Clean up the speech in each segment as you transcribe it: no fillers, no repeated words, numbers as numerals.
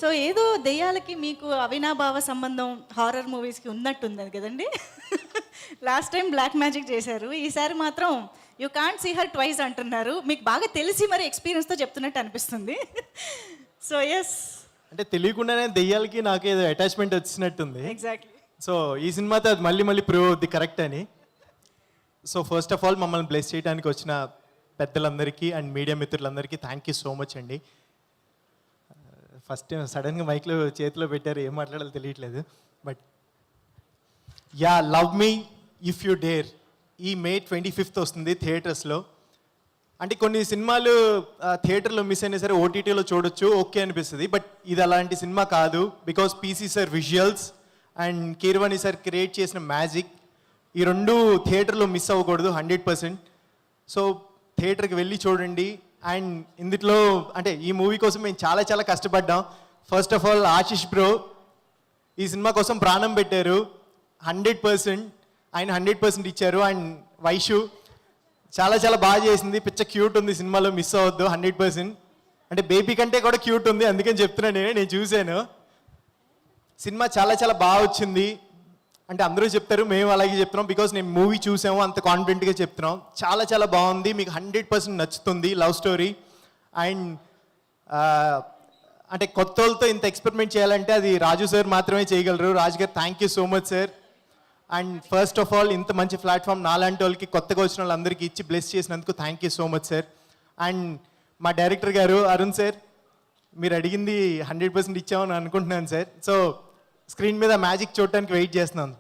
So ఏదో దెయ్యాలకి మీకు అవినాభావ సంబంధం హారర్ మూవీస్కి ఉన్నట్టుంది కదండి. లాస్ట్ టైం బ్లాక్ మ్యాజిక్ చేశారు, ఈసారి మాత్రం you can't see her twice అంటున్నారు. మీకు బాగా తెలిసి మరి ఎక్స్పీరియన్స్తో చెప్తున్నట్టు అనిపిస్తుంది. సో ఎస్, అంటే తెలియకుండానే దెయ్యాలకి నాకు ఏదో అటాచ్మెంట్ వచ్చినట్టుంది. ఎగ్జాక్ట్లీ. సో ఈ సినిమాతో అది మళ్ళీ మళ్ళీ ప్రూవ్ అవుద్ది కరెక్ట్ అని. సో ఫస్ట్ ఆఫ్ ఆల్ మమ్మల్ని బ్లెస్ చేయడానికి వచ్చిన పెద్దలందరికీ అండ్ మీడియా మిత్రులందరికీ థ్యాంక్ యూ సో మచ్ అండి. ఫస్ట్ టైం సడన్గా మైక్లో చేతిలో పెట్టారు, ఏం మాట్లాడాలో తెలియట్లేదు. But yeah, love me if you dare ఈ May 25th వస్తుంది థియేటర్స్లో. అంటే కొన్ని సినిమాలు థియేటర్లో మిస్ అయినా సరే ఓటీటీలో చూడొచ్చు, ఓకే అనిపిస్తుంది. బట్ ఇది అలాంటి సినిమా కాదు. Because PC sir visuals and Keeravani sir create చేసిన మ్యాజిక్, ఈ రెండు థియేటర్లో మిస్ అవ్వకూడదు 100%. సో థియేటర్కి వెళ్ళి చూడండి. అండ్ ఇందులో అంటే ఈ మూవీ కోసం మేము చాలా చాలా కష్టపడ్డాం. First of all Ashish bro ఈ సినిమా కోసం ప్రాణం పెట్టారు. 100% ఆయన 100% ఇచ్చారు. అండ్ వైషు చాలా చాలా బాగా చేసింది, పిచ్చ క్యూట్ ఉంది సినిమాలో, మిస్ అవ్వద్దు 100%. అంటే బేబీ కంటే కూడా క్యూట్ ఉంది, అందుకని చెప్తున్నాను నేను చూశాను. సినిమా చాలా చాలా బాగా వచ్చింది. అంటే అందరూ చెప్తారు, మేము అలాగే చెప్తున్నాం. బికాస్ నేను మూవీ చూసాము, అంత కాన్ఫిడెంట్గా చెప్తున్నాం. చాలా చాలా బాగుంది, మీకు 100% నచ్చుతుంది. లవ్ స్టోరీ అండ్ అంటే కొత్త వాళ్ళతో ఇంత ఎక్స్పెరిమెంట్ చేయాలంటే అది రాజు సార్ మాత్రమే చేయగలరు. రాజు గారు thank you so much sir. And first of all ఇంత మంచి ప్లాట్ఫామ్ నాలాంటి వాళ్ళకి కొత్తగా వచ్చిన వాళ్ళందరికీ ఇచ్చి బ్లెస్ చేసినందుకు thank you so much sir. And మా డైరెక్టర్ గారు అరుణ్ సార్, మీరు అడిగింది 100% ఇచ్చామని అనుకుంటున్నాను సార్. సో స్క్రీన్ మీద మ్యాజిక్ చూడటానికి వెయిట్ చేస్తున్నాను.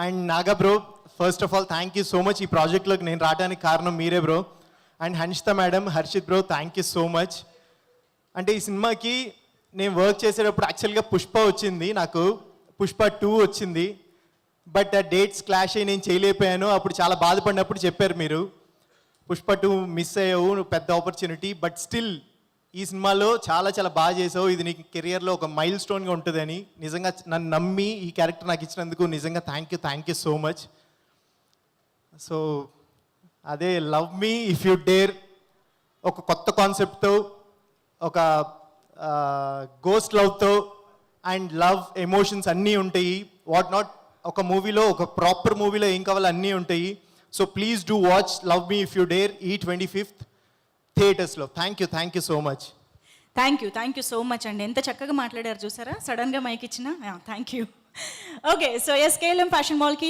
And Naga bro, first of all thank you so much. ఈ ప్రాజెక్ట్లోకి నేను రావడానికి కారణం మీరే bro. And Hanshita madam, Harshith bro, thank you so much. అంటే ఈ సినిమాకి నేను వర్క్ చేసేటప్పుడు యాక్చువల్గా పుష్ప వచ్చింది, నాకు పుష్ప 2 వచ్చింది. బట్ ఆ డేట్స్ క్లాష్ అయ్యి నేను చేయలేకపోయాను. అప్పుడు చాలా బాధపడినప్పుడు చెప్పారు మీరు, పుష్ప 2 మిస్ అయ్యావు, నువ్వు పెద్ద ఆపర్చునిటీ. బట్ స్టిల్ ఈ సినిమాలో చాలా చాలా బాగా చేసావు. ఇది నీకు కెరియర్లో ఒక మైల్ స్టోన్గా ఉంటుందని నిజంగా నన్ను నమ్మి ఈ క్యారెక్టర్ నాకు ఇచ్చినందుకు నిజంగా thank you so much. So అదే love me if you dare ఒక కొత్త కాన్సెప్ట్తో, ఒక గోస్ట్ లవ్తో అండ్ లవ్ ఎమోషన్స్ అన్నీ ఉంటాయి. వాట్ నాట్ ఒక మూవీలో, ఒక ప్రాపర్ మూవీలో ఏం కావాలో అన్నీ ఉంటాయి. So please do watch love me if you dare ఈ 25th థియేటర్స్లో. Thank you so much. Thank you so much అండి. ఎంత చక్కగా మాట్లాడారు చూసారా, సడన్గా మైక్ ఇచ్చిన. Thank you. Okay, so yes, KLM fashion మాల్కి